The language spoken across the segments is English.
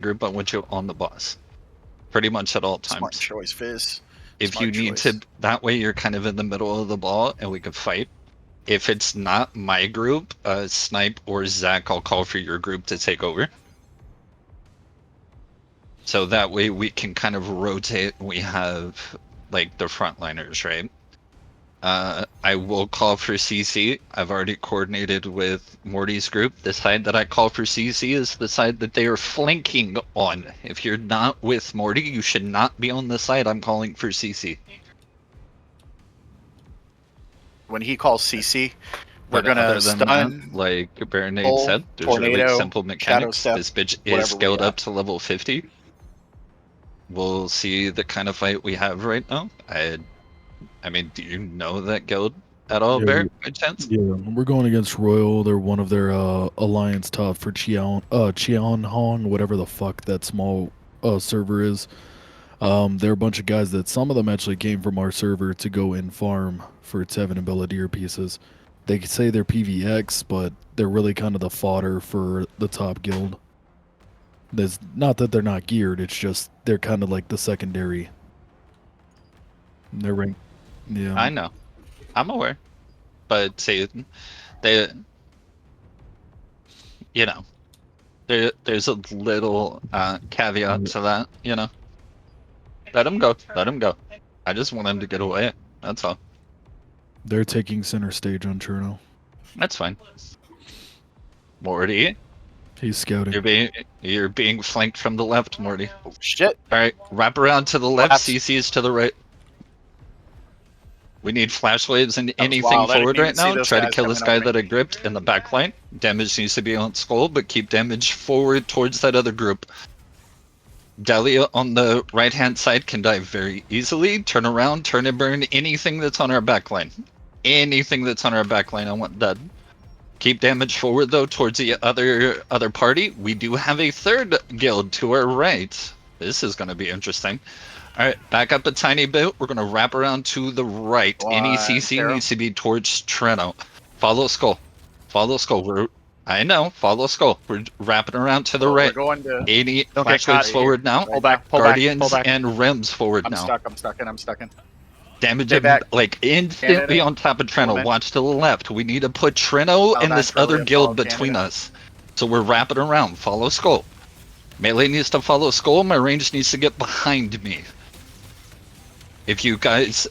group, I want you on the boss. Pretty much at all Smart times. choice, Fizz. If Smart you need choice. to, that way you're kind of in the middle of the ball and we can fight. If it's not my group, Snipe or Zach, I'll call for your group to take over. So that way we can kind of rotate. We have like the frontliners, right? I will call for CC. I've already coordinated with Morty's group. The side that I call for CC is the side that they are flanking on. If you're not with Morty, you should not be on the side I'm calling for CC. When he calls CC, we're But gonna other than that, stun, like Baronade pull, said, there's really tornado, simple shadow mechanics. step, This bitch is whatever we scaled got. up to level 50. We'll see the kind of fight we have right now. I mean, do you know that guild at all, Yeah, Bear, by chance? Yeah, we're going against Royal. They're one of their alliance top for Cheon Hong, whatever the fuck that small server is. They're a bunch of guys that some of them actually came from our server to go in farm for Tevin and Belladir pieces. They could say they're PVX, but they're really kind of the fodder for the top guild. There's not that they're not geared; it's just they're kind of like the secondary. They're ranked. Yeah, I know. I'm aware. But see, they, you know, there's a little caveat to that, you know. Let him go. Let him go. I just want him to get away. That's all. they're taking center stage on Cherno. That's fine. Morty, He's scouting. you're being flanked from the left, Morty. Oh shit! All right, wrap around to the left. Flaps. CC's to the right. We need flash waves and That was anything wild. I didn't forward even right see now. those Try to guys kill this coming guy over that I gripped in the back line. Damage needs to be on skull, but keep damage forward towards that other group. Delia on the right-hand side can dive very easily. Turn around, turn and burn anything that's on our backline. Anything that's on our backline, I want dead. Keep damage forward though towards the other party. We do have a third guild to our right. This is going to be interesting. All right, back up a tiny bit. We're going to wrap around to the right. Any CC Zero. needs to be towards Treno. Follow Skull. Follow Skull. I know. Follow Skull. We're wrapping around to the We're right. going to. Any Don't flash get caught waves here. forward now. Pull back. Pull Guardians back. Pull back. and Rims forward I'm now. stuck. I'm stuck in. I'm stuck in. Damage Stay him, back. like instantly Canada. on top of Treno. Movement. Watch to the left. We need to put Treno and Paladin this Trillia, other guild follow between Canada. us. So we're wrapping around. Follow Skull. Melee needs to follow Skull. My range needs to get behind me. If you guys,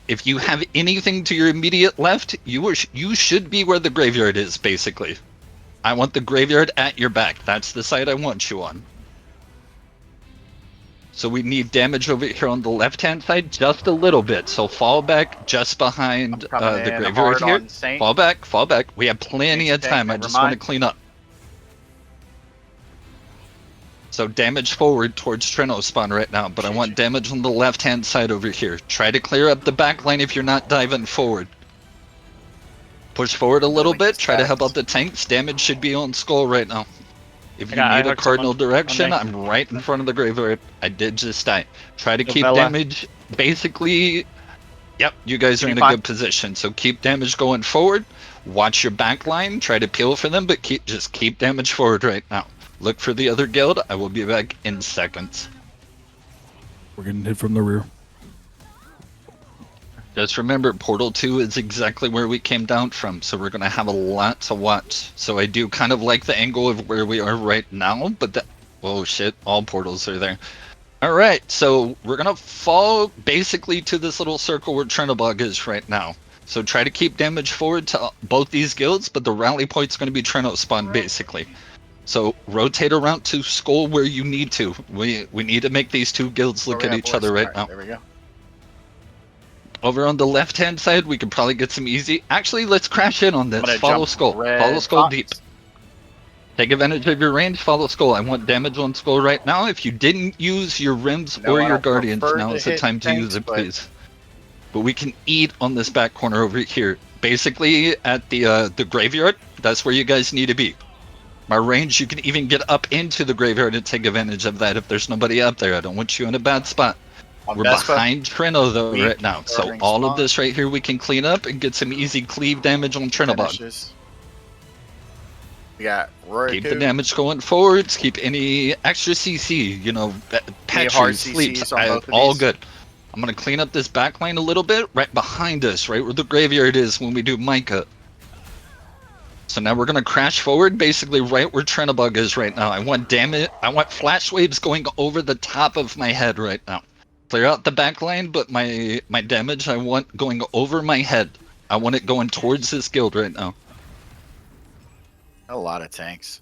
if you have anything to your immediate left, you should be where the graveyard is, basically. I want the graveyard at your back. That's the side I want you on. So we need damage over here on the left-hand side, just a little bit. So fall back just behind the graveyard here. Fall back, fall back. We have plenty of time. I just want to clean up. So damage forward towards Treno spawn right now, but I want damage on the left-hand side over here. Try to clear up the back line if you're not diving forward. Push forward a little bit. Try to help out the tanks. Damage should be on Skull right now. If you need a cardinal direction, I'm right in front of the graveyard. I did just die. Try to keep damage. Basically, yep, you guys are in a good position. So keep damage going forward. Watch your back line. Try to peel for them, but just keep damage forward right now. Look for the other guild. I will be back in seconds. We're getting hit from the rear. Just remember, Portal 2 is exactly where we came down from, so we're going to have a lot to watch. So I do kind of like the angle of where we are right now, but that... Oh shit, all portals are there. Alright, so we're going to fall basically to this little circle where Trenobog is right now. So try to keep damage forward to both these guilds, but the rally point's going to be Treno spawn basically. So rotate around to Skull where you need to. We need to make these two guilds look at each other right now. There we go. Over on the left-hand side, we can probably get some easy... Actually, let's crash in on this. Follow Skull. Follow Skull deep. Take advantage of your range. Follow Skull. I want damage on Skull right now. If you didn't use your Rims or your Guardians, now is the time to use it, please. But we can eat on this back corner over here. Basically, at the graveyard, that's where you guys need to be. My range, you can even get up into the graveyard and take advantage of that if there's nobody up there. I don't want you in a bad spot. We're behind Treno though right now, so all of this right here we can clean up and get some easy cleave damage on Trenobog. We got Rory. Keep the damage going forwards. Keep any extra CC, hard patches, sleeps, CCs on both of all these? good. I'm going to clean up this back line a little bit, right behind us, right where the graveyard is when we do Micah. So now we're going to crash forward, basically right where Trinabug is right now. I want flash waves going over the top of my head right now. Clear out the back line, but my damage I want going over my head. I want it going towards this guild right now. A lot of tanks.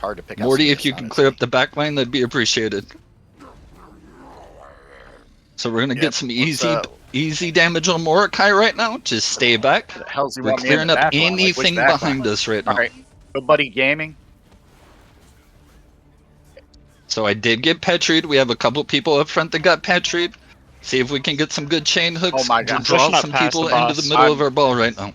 Hard to pick out. Morty, some if you hits, can clear honestly. up the back line, that'd be appreciated. So we're gonna Yep, get some let's, easy damage on Mordecai right now. Just stay back. What the hell's he We're want me in clearing the up back line? Like, which anything back behind line? us right now. All right, Good Buddy Gaming. So I did get petried. We have a couple people up front that got petried. See if we can get some good chain hooks Oh my to God. draw Pushing up some past people the into the boss. middle of our ball right now.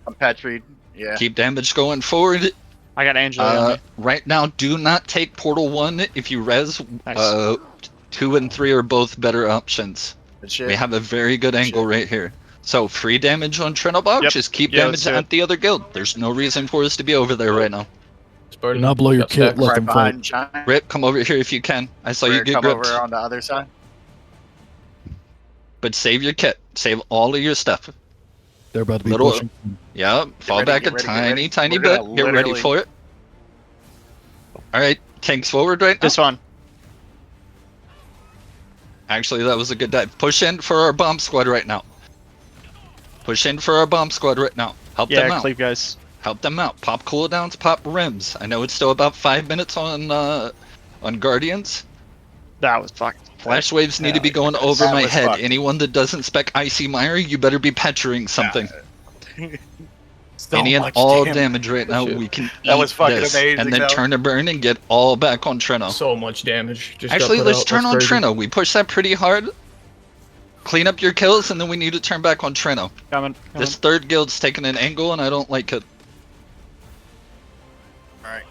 I'm Petried. Yeah. Keep damage going forward. I got Angel on me. Right now, do not take Portal 1 if you res. Nice. 2 and 3 are both better options. Good shit. We have a very good angle right here. So free damage on Trinobog, Yep. just keep Yeah, damage let's do at it. the other guild. There's no reason for us to be over there right now. Do not blow your kit. Let right them behind fight. Giant. Rip, come over here if you can. I saw you We're get come gripped. over on the other side. But save your kit. Save all of your stuff. They're about to be Little- pushing. Yeah, fall ready, back get a ready, get tiny, ready. tiny We're bit. gonna Get ready literally- for it. Alright, tanks forward right now. This one. Actually, that was a good dive. Push in for our bomb squad right now. Push in for our bomb squad right now. Help them Yeah, out. cleave guys. Help them out. Pop cooldowns, pop rims. I know it's still about 5 minutes on Guardians. That was fucked. Flash waves need to be going That over my was head. fucked. Anyone that doesn't spec Icy Mire, you better be peturing something. Any and all damage right now, we can That eat was fucking this, amazing, and then though. turn to burn and get all back on Treno. So much damage. Just got Actually, put let's out. turn That's on crazy. Treno. We push that pretty hard. Clean up your kills, and then we need to turn back on Treno. Coming. This third guild's taking an angle, and I don't like it. All right.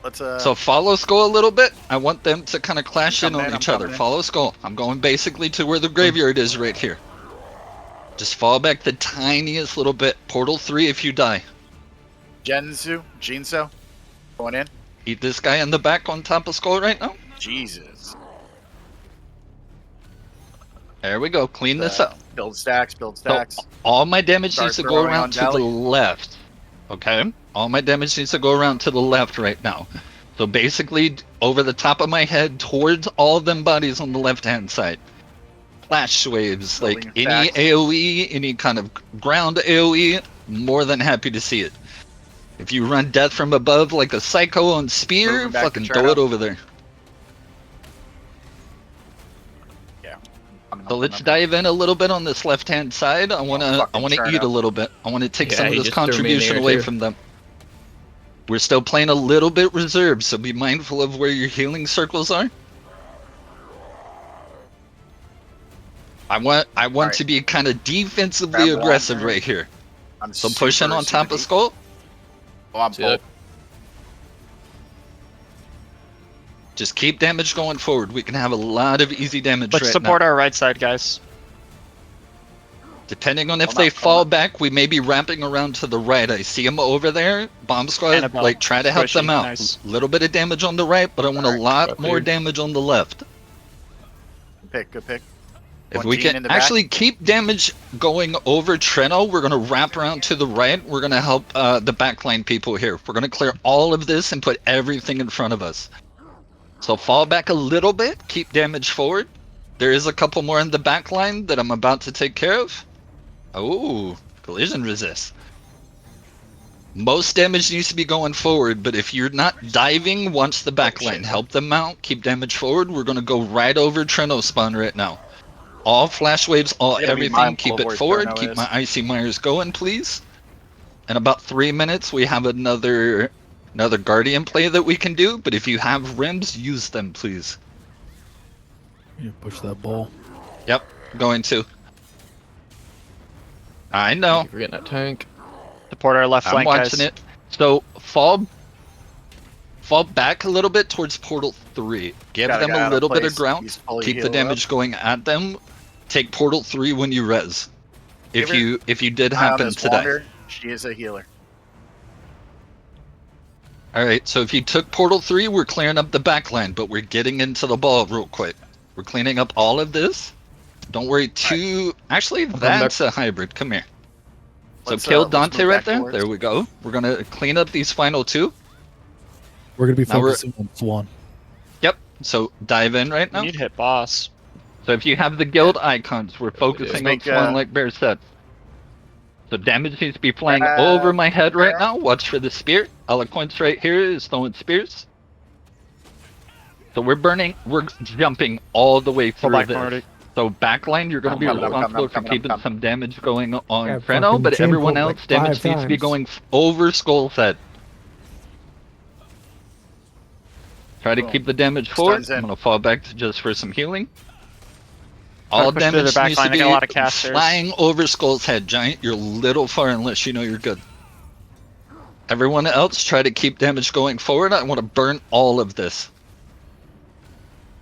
Let's So follow Skull a little bit. I want them to kind of clash in coming on in, I'm each other. coming in. Follow Skull. I'm going basically to where the graveyard is right here. Just fall back the tiniest little bit. Portal 3 if you die. Jinso, going in. Eat this guy in the back on top of Skull right now. Jesus. There we go. Clean this up. Build stacks. Build So, stacks. all my damage Start needs to go throwing around on to the Dally. left. Okay? All my damage needs to go around to the left right now. So basically, over the top of my head, towards all of them bodies on the left-hand side. Flash waves, like Building any stacks. AoE, any kind of ground AoE, more than happy to see it. If you run death from above like a psycho on spear, Moving back to fucking turn throw up. it over there. I'm- So let's I'm- dive in a little bit on this left-hand side. I wanna fucking turn eat a up. little bit. I wanna take Yeah, some of he this just threw me in the contribution air, away too. from them. We're still playing a little bit reserved, so be mindful of where your healing circles are. I want Alright. to be kind of defensively Grab one aggressive there. right here. I'm So push in super, on top super of deep. Skull. Oh, I'm See full. that? Just keep damage going forward. We can have a lot of easy damage Let's right support now. our right side, guys. Depending on if Hold they on, hold fall on. back, we may be wrapping around to the right. I see them over there. Bomb squad, Annabelle. like try to help them Squishy, out. nice. Little bit of damage on the right, but I want a Alright, lot copy. more damage on the left. Good pick. If One we Gene in can the back. actually keep damage going over Treno, we're gonna wrap around to the right. We're gonna help the backline people here. We're gonna clear all of this and put everything in front of us. So fall back a little bit, keep damage forward. There is a couple more in the backline that I'm about to take care of. Oh, collision resist. Most damage needs to be going forward, but if you're not diving, watch the backline. shit. Help them out, keep damage forward. We're gonna go right over Treno spawn right now. All flash waves, all You gotta be everything, mindful keep of it where forward, Treno keep is. my Icy Mires going, please. In about 3 minutes, we have another Guardian play that we can do, but if you have rims, use them, please. You push that ball. Yep, going to. I know, Thank you for getting that tank. Support our left I'm flank, watching guys. it. So, fall back a little bit towards Portal 3. Give Got a them guy a out little bit place. of ground. He's fully Keep the healed damage up. going at them. Take Portal 3 when you res. Give her If you did Eye on happen this to die. Wander. She is a healer. Alright, so if you took Portal 3, we're clearing up the backline, but we're getting into the ball real quick. We're cleaning up all of this. Don't worry too... Actually, that's a hybrid. Come here. So kill Dante right there. Towards. There we go. We're going to clean up these final two. We're gonna be Now we're- focusing on Swan. Yep. So dive in right We now. need to hit boss. So if you have the guild icons, we're focusing on Make, Swan like Bear said. So damage needs to be flying Uh, over my head right yeah. now. Watch for the spear. Eloquence right here is throwing spears. So we're jumping all the way Pull through back this. Nordic. So backline, you're going to be Come, responsible for come, keeping come. some damage going on Yeah, Freno, fucking but chain everyone pulled else, like damage 5 needs to be times. going over Skull's head. Try to Boom. keep the damage forward. Stuns in. I'm going to fall back to just for some healing. Try to All push through damage their needs backline. to They got a lot of be casters. flying over Skull's head. Giant, you're a little far unless you know you're good. Everyone else, try to keep damage going forward. I want to burn all of this.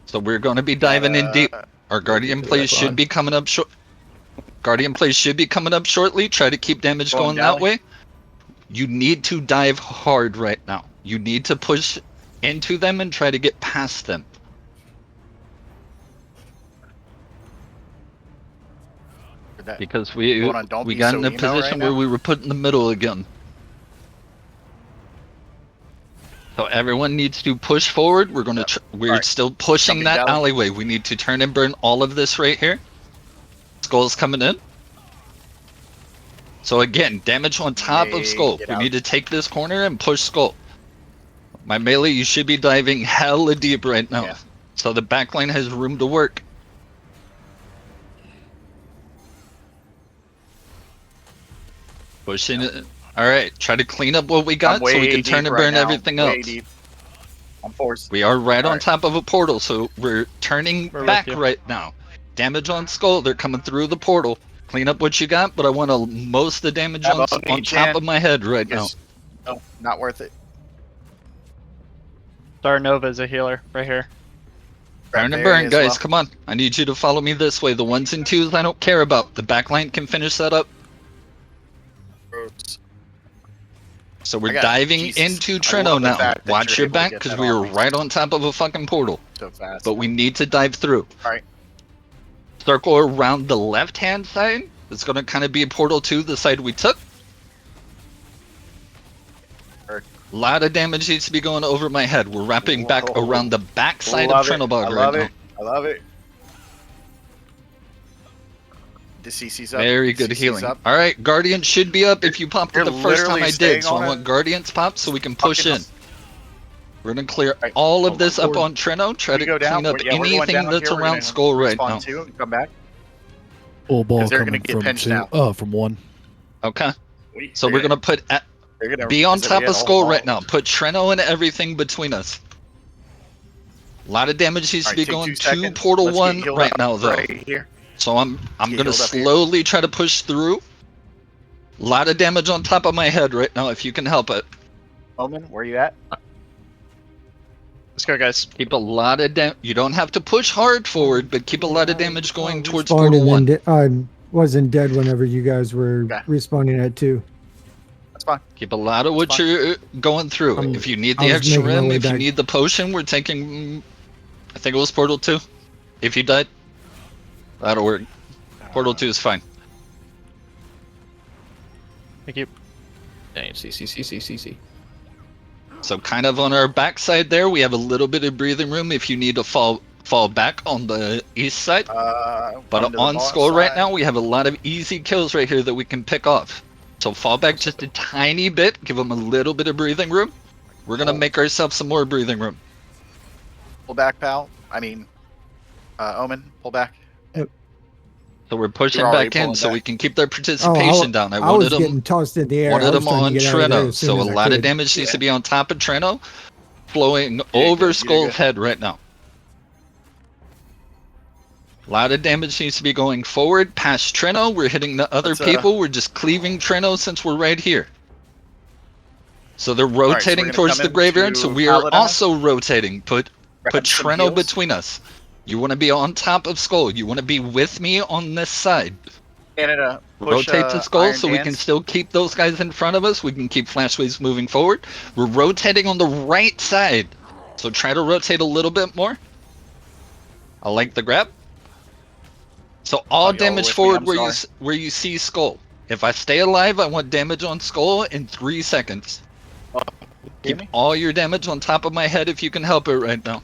So we're going to be diving in deep. Our Guardian to plays that should line. be coming up short. Guardian plays should be coming up shortly. Try to keep damage Going going down. that way. You need to dive hard right now. You need to push into them and try to get past them. Because we Hold on, don't be got so in a emo position right where now. we were put in the middle again. So everyone needs to push forward. We're going to we're Alright. still pushing Jumping that down. alleyway. We need to turn and burn all of this right here. Skull's coming in. So again, damage on top of Skull. Get We out. need to take this corner and push Skull. My melee, you should be diving hella deep right now. Yeah. So the backline has room to work. Pushing it. Alright, try to clean up what we got so we can turn and burn everything way else. Deep. I'm forced. We are right on Alright. top of a portal, so we're turning We're with back you. right now. Damage on Skull, they're coming through the portal. Clean up what you got, but I want to most the damage How on about me, top Jan? of my head right now. Yes. No, not worth it. Star Nova is a healer right here. Turn Grab and the burn, area as guys. well. Come on. I need you to follow me this way. The ones and twos I don't care about. The backline can finish that up. Oops. So we're I got- diving Jesus. into I Treno love the now. fact that Watch you're your able to back get because that we are off right on top of a fucking portal. So fast. But we need to dive through. Alright. Circle around the left-hand side. It's going to kind of be a portal to the side we took. Heard. A lot of damage needs to be going over my head. We're wrapping back Whoa. around the back side Love of it. Trenobog I right love now. it. I love it. The CC's up. Very good CC's healing. Up. All right, Guardian should be up if you popped it You're the first time literally I staying did. So on I it. want Guardians pop so we can push Fucking- in. We're gonna clear Right. all of Oh, this up forward. on Treno. Try We to go down. clean up Yeah, we're going anything down that's here. We're around gonna Skull right respawn now. two and come back. Full ball they're gonna coming get from pinched two. now. From one. Okay, Wait, so we're gonna put they're gonna be on so top yeah, of the whole Skull wall. right now. Put Treno and everything between us. A lot of damage needs to Alright, be take going 2 to seconds. Portal Let's get 1 healed right up now though. Right here. So I'm Get gonna healed up here. slowly try to push through. A lot of damage on top of my head right now if you can help it. Omen, where you at? Let's go, guys. Keep a lot of damage. You don't have to push hard forward, but keep a lot of damage going towards Respawned Portal 1. and then wasn't dead whenever you guys were Okay. respawning at 2. That's fine. Keep a lot of what It's fine. you're going through. I'm- If you need I the was extra making my rim, way if you back. need the potion, we're taking. I think it was Portal 2. If you died, that'll work. Portal 2 is fine. Thank you. Dang, CC. So kind of on our backside there, we have a little bit of breathing room if you need to fall back on the east side. But onto the on boss Skull right side. now, we have a lot of easy kills right here that we can pick off. So fall back just a tiny bit, give them a little bit of breathing room. We're gonna make ourselves some more breathing room. Pull back, pal. I mean, Omen, pull back. So we're pushing You're already back in pulling so back. we can keep their participation down. I I was wanted them getting tossed in the air. I wanted was them trying to on get out of there Treno, as soon so a as I lot of could. damage needs to Yeah. be on top of Treno, flowing good, over you're Skull's good. head right now. A lot of damage needs to be going forward past Treno. We're hitting the other Let's, people. We're just cleaving Treno since we're right here. So they're so we're rotating gonna towards come the graveyard, into so we are Paladin. also rotating. Put Grab some Treno heals. between us. You want to be on top of Skull. You want to be with me on this side. Canada, push, Rotate the skull Iron so we can Dance. still keep those guys in front of us. We can keep flash waves moving forward. We're rotating on the right side. So try to rotate a little bit more. I like the grab. So all Oh, y'all damage with me? forward I'm where you see skull. If I stay alive, I want damage on skull in 3 seconds. Hear Keep me? all your damage on top of my head if you can help it right now.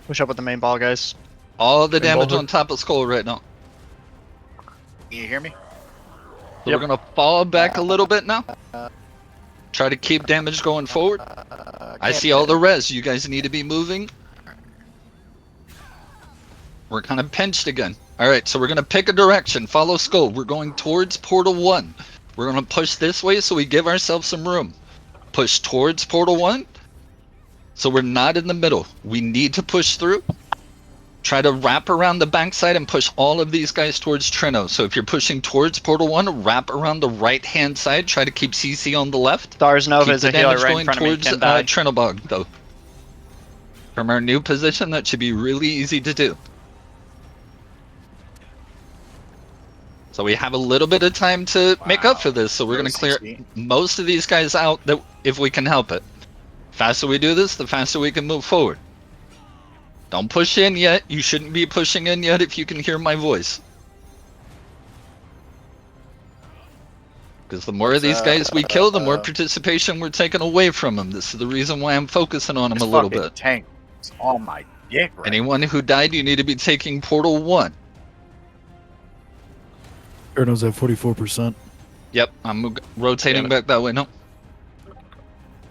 Push up with the main ball, guys. All the Good damage ball. on top of skull right now. Can you hear me? So Yep. we're gonna fall back a little bit now. Try to keep damage going forward. I see all the res. You guys need to be moving. We're kind of pinched again. Alright, so we're going to pick a direction. Follow skull. We're going towards Portal 1. We're going to push this way so we give ourselves some room. Push towards Portal 1. So we're not in the middle. We need to push through. Try to wrap around the backside and push all of these guys towards Trino. So if you're pushing towards Portal 1, wrap around the right-hand side. Try to keep CC on the left. Stars Nova Keep is the a healer damage right in going front of me. towards Can die. Trinobog, though. From our new position, that should be really easy to do. So we have a little bit of time to make up for this, so we're No going to clear CC. most of these guys out that if we can help it. Faster we do this, the faster we can move forward. Don't push in yet. You shouldn't be pushing in yet if you can hear my voice. Because the more of these guys we kill, the more participation we're taking away from them. This is the reason why I'm focusing on them This a little fucking bit. tank is on my dick right Anyone who died, you need to be taking Portal 1. Erno's at 44%. Yep, I'm rotating Damn it. back that way. No.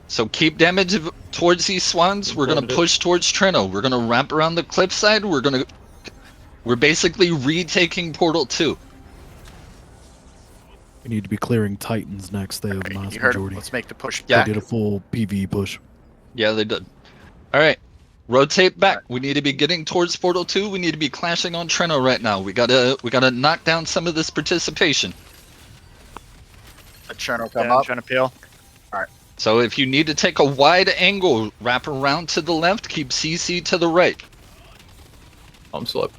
So keep damage towards these swans. We're gonna Bloated it. push towards Trino. We're gonna wrap around the cliffside. We're basically retaking Portal 2. We need to be clearing Titans next. They have now. mass You heard him. majority. Let's make the push Yeah. back. They did a full PvE push. Yeah, they did. All right, rotate back. We need to be getting towards Portal 2. We need to be clashing on Trino right now. We gotta knock down some of this participation. The churn will come Yeah, up. trying to peel. So if you need to take a wide angle, wrap around to the left, keep CC to the right. I'm slow.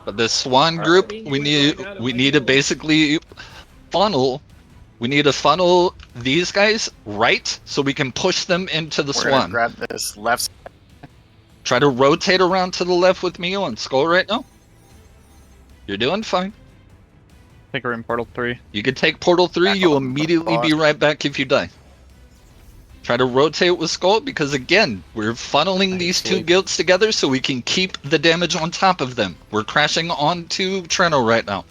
But this swan group, we need to basically funnel. We need to funnel these guys right so we can push them into the We're gonna swan. grab this left. Try to rotate around to the left with me on skull right now. You're doing fine. I think we're in Portal 3. You can take Portal 3, you'll on, immediately be boss. right back if you die. Try to rotate with skull because again, we're funneling these two guilds together so we can keep the damage on top of them. We're crashing onto Trino right now.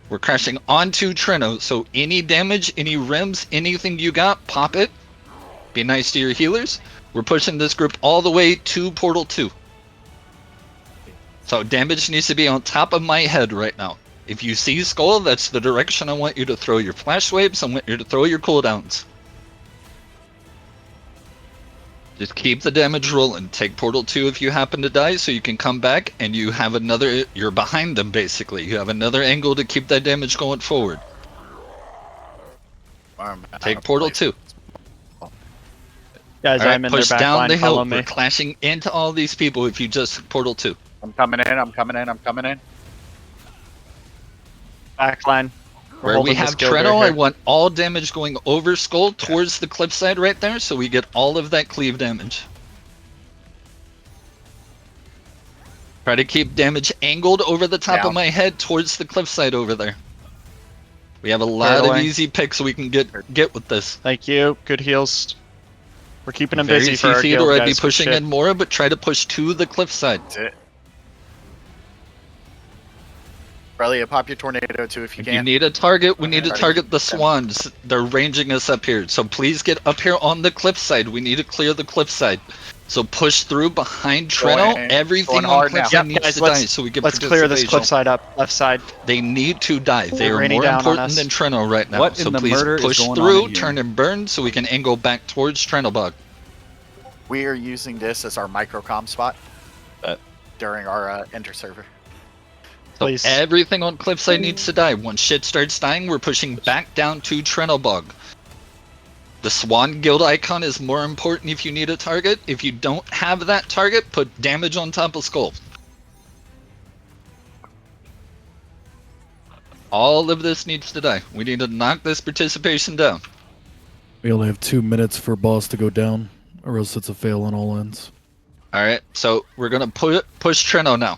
We're crashing onto Trino, so any damage, any rims, anything you got, pop it. Be nice to your healers. We're pushing this group all the way to Portal 2. So damage needs to be on top of my head right now. If you see skull, that's the direction I want you to throw your flash waves. I want you to throw your cooldowns. Just keep the damage rolling. Take Portal 2 if you happen to die, so you can come back and you have another. You're behind them basically. You have another angle to keep that damage going forward. Take Portal 2. Guys, All right, I'm in their push back down line. the Follow hill. me. We're clashing into all these people if you just Portal 2. I'm coming in. I'm coming in. I'm coming in. Back line. We're Where we holding this have guild right Treno, I here. want all damage going over skull towards the cliffside right there, so we get all of that cleave damage. Try to keep damage angled over the top Down. of my head towards the cliffside over there. We have a lot of away. easy picks we can get with this. Thank you. Good heals. We're keeping them Very busy for our CC'd, guild, or I'd guys. be Good pushing shit. in more, but try to push to the cliffside. That's it. Probably pop your tornado too if you If you can. need a target, we need to Try to target keep the them- swans. They're ranging us up here. So please get up here on the cliffside. We need to clear the cliffside. So push through behind Treno. Going- Everything going on hard now. cliffside Yep, needs guys, to die let's- so we get Let's clear this participation. cliffside up. Left side. They need to die. They are Raining more down on important us. than Treno right now. What So in the please murder is push going on through, in here? turn and burn so we can angle back towards Trenobog. We are using this as our microcom spot That- during our Interserver. So Please. everything on cliffside needs to die. Once shit starts dying, we're pushing back down to Trenobog. The Swan Guild icon is more important if you need a target. If you don't have that target, put damage on top of skull. All of this needs to die. We need to knock this participation down. We only have 2 minutes for boss to go down, or else it's a fail on all ends. All right, so we're gonna push Treno now.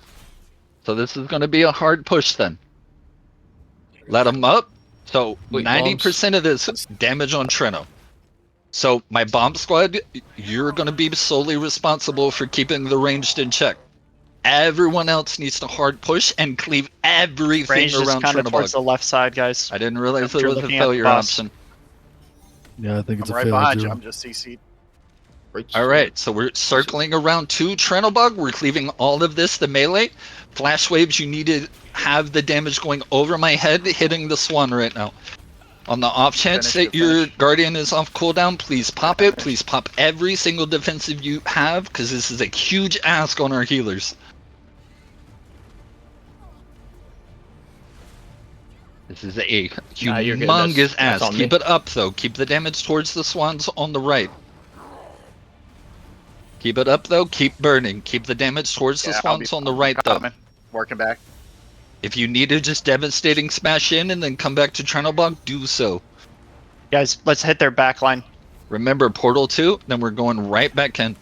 So this is gonna be a hard push then. Let him up. So Wait, 90% of this damage on Treno. So my bomb squad, you're gonna be solely responsible for keeping the ranged in check. Everyone else needs to hard push and cleave everything Range is around kind of towards Trinobog. the left side, guys. I didn't realize If there you're was a looking at the failure boss. option. Yeah, I think it's I'm a right fail behind too. you. I'm just CC'd. All right, so we're circling around 2 Trinobog. We're cleaving all of this, the melee. Flash waves, you need to have the damage going over my head, hitting the swan right now. On the off chance Finish, that good your finish. guardian is off cooldown, please pop it. Please pop every single defensive you have, because this is a huge ask on our healers. This is a Nah, you're good. humongous That's ask. on Keep me. it up, though. Keep the damage towards the swans on the right. Keep it up, though. Keep burning. Keep the damage towards the Yeah, swans on the right, though. coming. Working back. If you need to just devastating smash in and then come back to Trinobog, do so. Guys, let's hit their back line. Remember, Portal 2, then we're going right back in.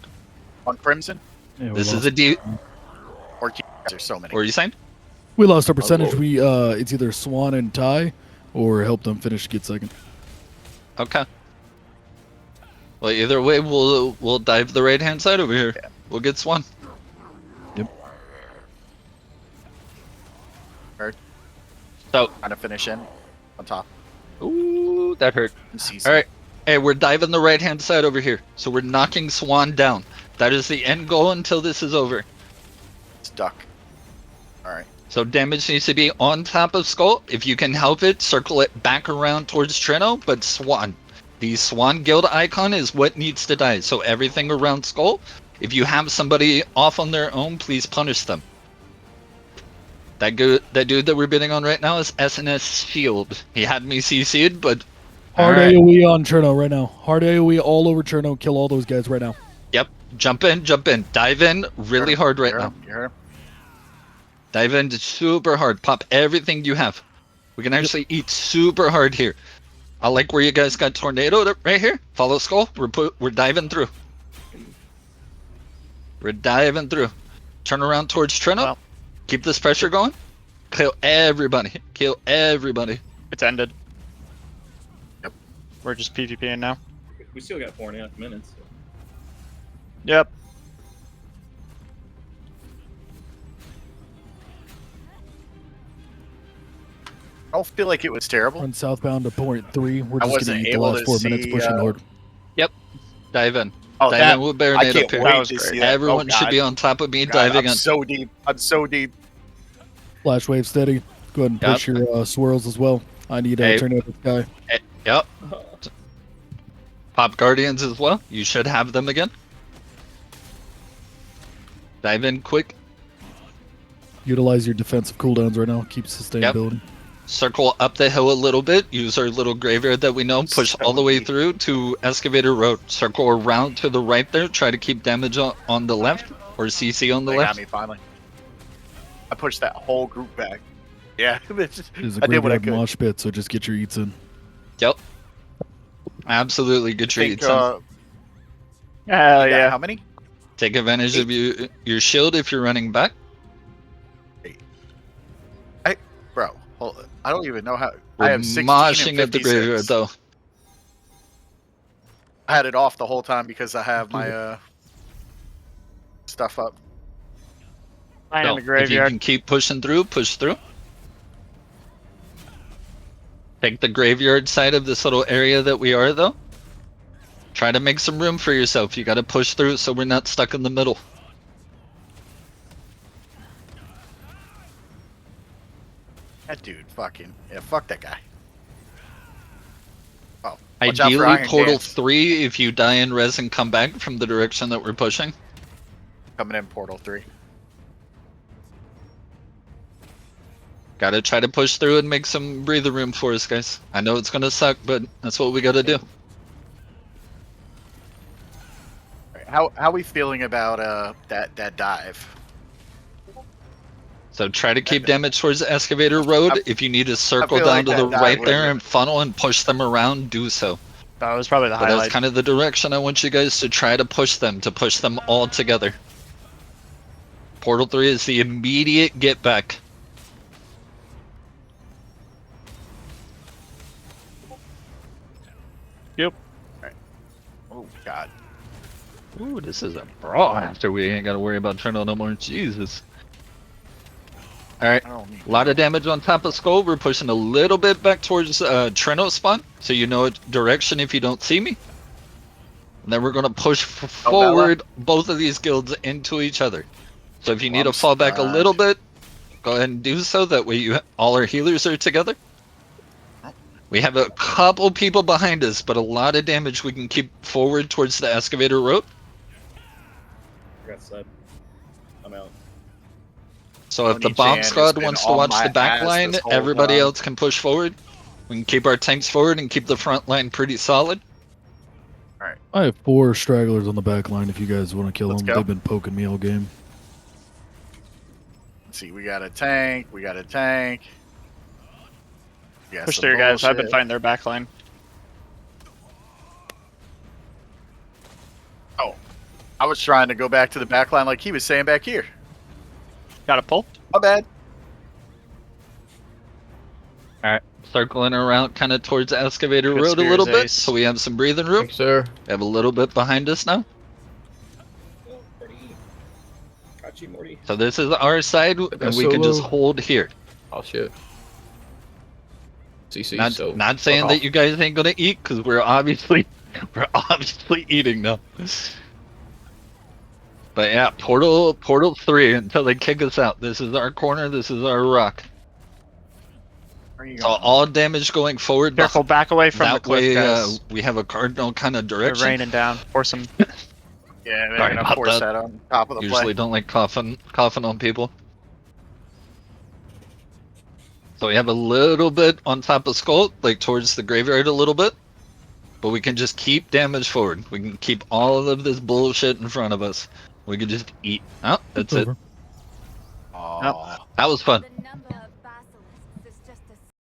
On Crimson Yeah, we This is lost. a D. or Keep. There's so many. What are you saying? We lost our percentage. whoa. We it's either Swan and tie, or help them finish get second. Okay. Well, either way, we'll dive the right hand side over here. Yeah. We'll get Swan. Heard. So, Trying to finish in on top. ooh, that hurt. And CC. All right. Hey, we're diving the right hand side over here. So we're knocking Swan down. That is the end goal until this is over. It's Duck. All right. So damage needs to be on top of Skull. If you can help it, circle it back around towards Treno, but Swan. The Swan Guild icon is what needs to die. So everything around Skull, if you have somebody off on their own, please punish them. That dude that we're bidding on right now is SNS Shield. He had me CC'd, but Hard alright. AoE on Cherno right now. Hard AoE all over Cherno. Kill all those guys right now. Yep. Jump in. Dive in really hard right now. You heard him? Dive in super hard. Pop everything you have. We can actually eat super hard here. I like where you guys got tornado right here. Follow Skull. We're diving through. We're diving through. Turn around towards Trino. Well. Keep this pressure going. Kill everybody. Kill everybody. It's ended. Yep. We're just PvPing now. We still got 4.5 minutes. So. Yep. I don't feel like it was terrible. Run southbound to point 3. We're I just wasn't gonna eat the able last to 4 minutes see, pushing hard. Dive in. Oh, Dive that in with I Baronade can't up here. wait That was to great. see that. Everyone Oh, should God. be on top of me God, diving I'm in. so deep. I'm so deep. Flash wave steady. Go ahead and Yep. push your swirls as well. I need Hey. a tornado sky. Yep. Pop Guardians as well. You should have them again. Dive in quick. Utilize your defensive cooldowns right now. Keep sustainability. Circle up the hill a little bit. Use our little graveyard that we know. Push all the way through to Excavator Road. Circle around to the right there. Try to keep damage on the left. Or CC on the They got left. me finally. I pushed that whole group back. Yeah, There's a I did what I graveyard could. mosh pit, so just get your eats in. Yep. Absolutely. Good I think, treats. And Hell we got yeah. how many? take advantage of your shield if you're running back. Bro, hold on. I don't even know how. We're I have 16 moshing and at the 56. graveyard though. I had it off the whole time because I have my stuff up. I So, am the if you graveyard. can keep pushing through, push through. Take the graveyard side of this little area that we are, though. Try to make some room for yourself. You gotta push through so we're not stuck in the middle. That dude, fucking yeah, fuck that guy. Oh, watch out for Ideally, Iron Portal Dance. 3 if you die in res and come back from the direction that we're pushing. Coming in Portal 3. Gotta try to push through and make some breather room for us, guys. I know it's gonna suck, but that's what we gotta do. Alright, how we feeling about that dive? So try to keep damage towards the excavator road. If you need to circle feel down like to I the died right whenever- there and funnel and push them around, do so. That was probably the But that's highlight. kind of the direction I want you guys to try to push them all together. Portal 3 is the immediate get back. Oh God. Ooh, this is a brawl after we ain't gotta worry about Trino no more. Jesus. Alright, I don't need a lot of damage on top of Skull. We're pushing a little bit back towards Trino spawn, so you know what direction if you don't see me. And then we're gonna push forward both of these guilds into each other. So if you need to fall back a little bit, go ahead and do so. That way all our healers are together. We have a couple people behind us, but a lot of damage we can keep forward towards the excavator road. I got sub. I'm out. So if the Tony bomb Chan has squad been wants to on watch my the back ass line, this whole everybody time. else can push forward. We can keep our tanks forward and keep the front line pretty solid. I have 4 stragglers on the back line if you guys want to kill Let's them. go. They've been poking me all game. Let's see, we got a tank. We got a tank. We got Push some there, guys. I've been bullshit. fighting their backline. I was trying to go back to the back line like he was saying back here. Got a pull. My bad. Circling around kind of towards the excavator Good road a little spears, bit, Ace. so we have some breathing room. Thanks, sir. We have a little bit behind us now. Oh, Morty. Got you, Morty. So this is our side, and That's we can just solo. hold here. Oh shit. CC. Not, so not saying fuck that off. you guys ain't gonna eat, because we're obviously eating now. But yeah, Portal 3 until they kick us out. This is our corner. This is our rock. Where are you So going? all damage going forward. Careful, back away from the That cliff, way, guys. we have a cardinal kind of They're direction. raining down. Force them. Yeah, Sorry they're gonna about force that. that on top of the Usually play. don't like coughing on people. So we have a little bit on top of Skull, like towards the graveyard a little bit. But we can just keep damage forward. We can keep all of this bullshit in front of us. We can just eat. Oh, that's it. Over. Oh, That was fun. The number